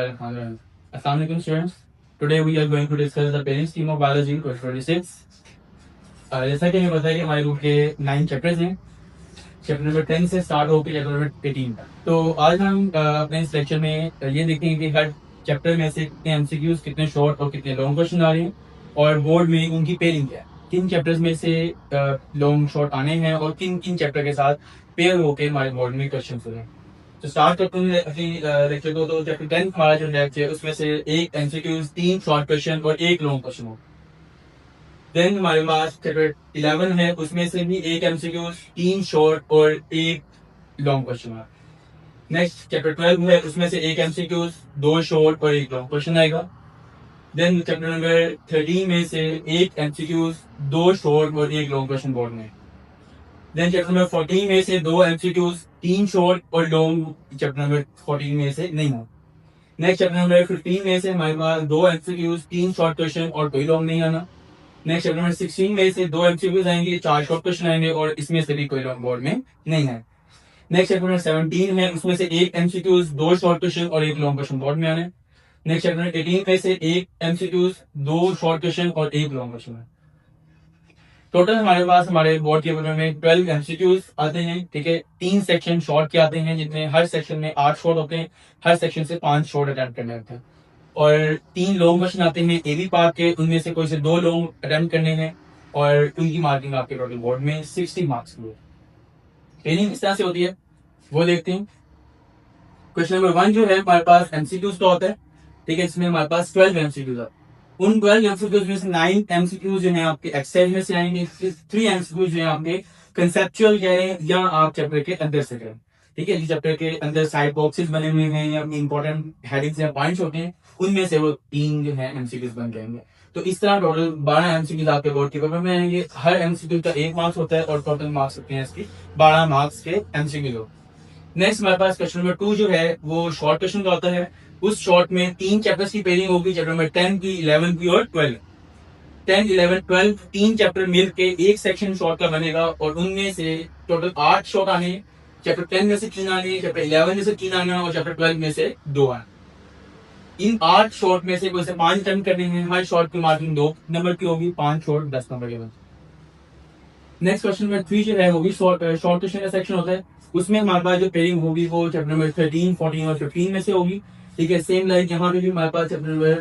Assalamu alaikum students. Today we are going to discuss the parent scheme of biology 2026. जैसा कि हमें पता है कि हमारे ग्रुप के 9 चैप्टर्स हैं, चैप्टर नंबर 10 से स्टार्ट होकर चैप्टर नंबर 18 तक। तो आज हम अपने इस लेक्चर में ये देखेंगे कि हर चैप्टर में से कितने एमसीक्यूज, कितने शॉर्ट और कितने लॉन्ग क्वेश्चन आ रहे हैं और बोर्ड में उनकी पेयरिंग क्या है, किन चैप्टर्स में से लॉन्ग शॉर्ट आने हैं और किन किन चैप्टर के साथ पेयर होकर हमारे बोर्ड में क्वेश्चन हो रहे हैं। तो स्टार्ट करते हैं अपनी लेक्चर को। तो चैप्टर 10 हमारा जो लेक्चर है उसमें से एक एमसीक्यूज, 3 शॉर्ट क्वेश्चन और एक लॉन्ग क्वेश्चन हो। देन हमारे पास चैप्टर 11 है, उसमें से भी एक एमसीक्यूज, 3 शॉर्ट और एक लॉन्ग क्वेश्चन है। नेक्स्ट चैप्टर 12 है, उसमें से एक एमसीक्यूज, 2 शॉर्ट और एक लॉन्ग क्वेश्चन आएगा। देन चैप्टर नंबर 13 में से एक एमसीक्यूज, 2 शॉर्ट और एक लॉन्ग क्वेश्चन बोर्ड में। देन चैप्टर नंबर 14 में से 2 एमसीक्यूज, 3 शॉर्ट और लॉन्ग चैप्टर नंबर 14 में से नहीं हो। नेक्स्ट चैप्टर नंबर 15 में से हमारे पास 2 एमसीक्यूज, 3 शॉर्ट क्वेश्चन और कोई लॉन्ग नहीं आना। नेक्स्ट चैप्टर नंबर 16 में से 2 एमसीक्यूज आएंगे, 4 शॉर्ट क्वेश्चन आएंगे और इसमें से भी कोई लॉन्ग बोर्ड में नहीं है। नेक्स्ट चैप्टर नंबर 17 है, उसमें से एक एमसीक्यूज, 2 शॉर्ट क्वेश्चन और एक लॉन्ग क्वेश्चन बोर्ड में आने। नेक्स्ट चैप्टर नंबर 18 में से एक एमसीक्यूज, 2 शॉर्ट क्वेश्चन और एक लॉन्ग क्वेश्चन है। टोटल हमारे पास हमारे बोर्ड के पेपर में 12 एमसीक्यूज आते हैं, ठीक है। 3 सेक्शन शॉर्ट के आते हैं, जिनमें हर सेक्शन में 8 शॉर्ट होते हैं, हर सेक्शन से 5 शॉर्ट अटेम्प्ट करने होते हैं। और 3 लॉन्ग क्वेश्चन आते हैं एबी पार्ट के, उनमें से कोई से 2 लॉन्ग अटेम्प्ट करने हैं और उनकी मार्किंग आपके टोटल बोर्ड में 60 मार्क्स की है। ट्रेनिंग किस तरह से होती है वो देखते हैं। क्वेश्चन नंबर 1 जो है हमारे पास एमसीक्यूज का होता है, ठीक है। इसमें हमारे पास 12 एमसीक्यूज आते हैं। उन 12 एमसीक्यूज में से 9 एमसीक्यूज जो है आपके एक्सरसाइज में से आएंगे, 3 एमसीक्यूज जो है आपके कंसेप्चुअल करें या आप चैप्टर के अंदर से करें, ठीक है। जिस चैप्टर के अंदर साइड बॉक्सेस बने हुए हैं या इंपॉर्टेंट हेडिंग्स या पॉइंट्स होते हैं, उनमें से वो 3 जो है एमसीक्यूज बन जाएंगे। तो इस तरह टोटल 12 एमसीक्यूज आपके बोर्ड के पेपर में आएंगे। हर एमसीक्यू का 1 मार्क्स होता है और टोटल मार्क्स होते हैं इसकी 12 मार्क्स के एमसीक्यू। नेक्स्ट हमारे पास क्वेश्चन नंबर 2 जो है वो शॉर्ट क्वेश्चन का होता है। उस शॉर्ट में 3 चैप्टर्स की पेयरिंग होगी, चैप्टर नंबर 10 की, 11 की और 12। 10, 11, 12 3 चैप्टर मिल के एक सेक्शन शॉर्ट का बनेगा और उनमें से टोटल 8 शॉर्ट आने। चैप्टर 10 में से 3 आने, चैप्टर 11 में से 3 आना और चैप्टर 12 में से 2 आने। इन 8 शॉर्ट में से कोई से 5 अटेम्प्ट करने हैं। हर शॉर्ट की मार्किंग 2 नंबर की होगी, 5 शॉर्ट 10 नंबर के बनते। नेक्स्ट क्वेश्चन नंबर 3 जो है वो भी शॉर्ट क्वेश्चन का सेक्शन होता है। उसमें हमारे पास जो पेयरिंग होगी वो चैप्टर नंबर 13, 14 और 15 में से होगी, ठीक है। सेम लाइक यहाँ पे भी हमारे पास चैप्टर नंबर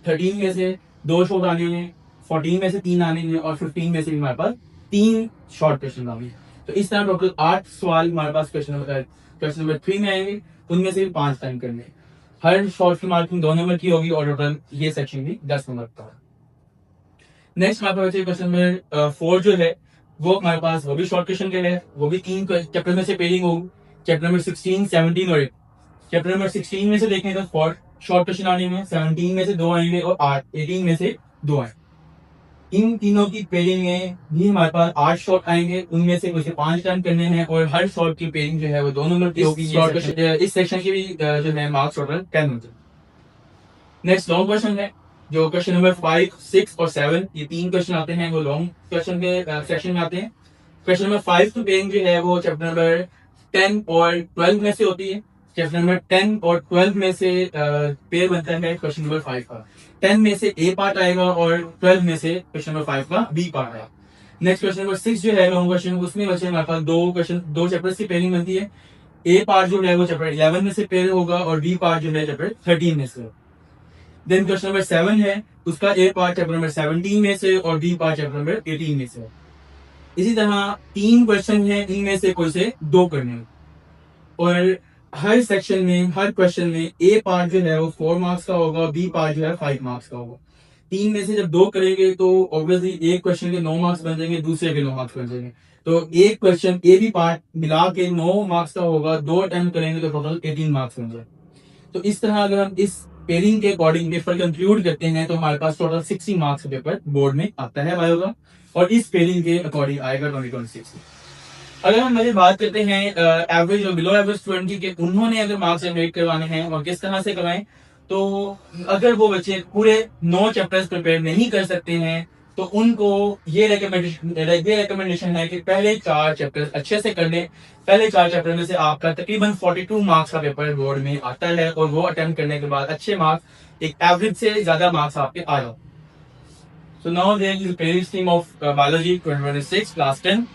13 में से 2 शॉर्ट आने हैं, 14 में से 3 आने हैं और 15 में से भी हमारे पास 3 शॉर्ट क्वेश्चन आएंगे। तो इस तरह टोटल 8 सवाल हमारे पास क्वेश्चन नंबर 3 में आएंगे, उनमें से भी 5 टाइम करने। हर शॉर्ट की मार्किंग 2 नंबर की होगी और टोटल ये सेक्शन भी 10 नंबर का। नेक्स्ट हमारे पास क्वेश्चन नंबर 4 जो है वो हमारे पास वो भी शॉर्ट क्वेश्चन के है, वो भी 3 चैप्टर में से पेयरिंग होगी, चैप्टर नंबर 16, 17 और 8। चैप्टर नंबर 16 में से देखें तो 4 शॉर्ट क्वेश्चन आने में, 17 में से 2 आएंगे और 18 में से 2 आएंगे। इन तीनों की पेयरिंग में भी हमारे पास 8 शॉर्ट आएंगे, उनमें से कुछ 5 टर्न करने हैं और हर शॉर्ट की पेयरिंग जो है वो 2 नंबर की होगी। इस सेक्शन की भी जो है मार्क्स टोटल 10 होते हैं। नेक्स्ट लॉन्ग क्वेश्चन है, जो क्वेश्चन नंबर 5, 6 और 7 ये 3 क्वेश्चन आते हैं, वो लॉन्ग क्वेश्चन के सेक्शन में आते हैं। क्वेश्चन नंबर 5 की पेयरिंग जो है वो चैप्टर नंबर 10 और 12 में से होती है। चैप्टर नंबर 10 और 12 में से पेयर बनता है क्वेश्चन नंबर 5 का। 10 में से ए पार्ट आएगा और 12 में से क्वेश्चन नंबर 5 का बी पार्ट आएगा। नेक्स्ट क्वेश्चन नंबर 6 जो है लॉन्ग क्वेश्चन, उसमें बचे हमारे पास 2 चैप्टर्स की पेयरिंग बनती है। ए पार्ट जो है वो चैप्टर 11 में से पेयर होगा और बी पार्ट जो है चैप्टर 13 में से। देन क्वेश्चन नंबर 7 है, उसका ए पार्ट चैप्टर नंबर 17 में से और बी पार्ट चैप्टर नंबर 18 में से। इसी तरह 3 क्वेश्चन है, इनमें से कोई से 2 करने हैं और हर सेक्शन में, हर क्वेश्चन में ए पार्ट जो है वो 4 मार्क्स का होगा, बी पार्ट जो है 5 मार्क्स का होगा। 3 में से जब 2 करेंगे तो ऑब्वियसली एक क्वेश्चन के 9 मार्क्स बन जाएंगे, दूसरे के 9 मार्क्स बन जाएंगे। तो एक क्वेश्चन ए बी पार्ट मिला के 9 मार्क्स का होगा, 2 अटेम्प्ट करेंगे तो टोटल 18 मार्क्स बन जाए। तो इस तरह अगर हम इस पेयरिंग के अकॉर्डिंग पेपर कंक्लूड करते हैं तो हमारे पास टोटल 60 मार्क्स का पेपर बोर्ड में आता है बायो का और इस पेयरिंग के अकॉर्डिंग आएगा 2026। अगर हम मेरी बात करते हैं एवरेज और बिलो एवरेज स्टूडेंट की कि उन्होंने अगर मार्क्स जनरेट करवाने हैं और किस तरह से करवाएं, तो अगर वो बच्चे पूरे 9 चैप्टर्स प्रिपेयर नहीं कर सकते हैं तो उनको ये रिकमेंडेशन है कि पहले 4 चैप्टर अच्छे से कर लें। पहले 4 चैप्टर में से आपका तकरीबन 42 मार्क्स का पेपर बोर्ड में आता है और वो अटेम्प्ट करने के बाद अच्छे मार्क्स, एक एवरेज से ज्यादा मार्क्स आपके आ जाओ। So now there is the parents team of biology 2026 class 10.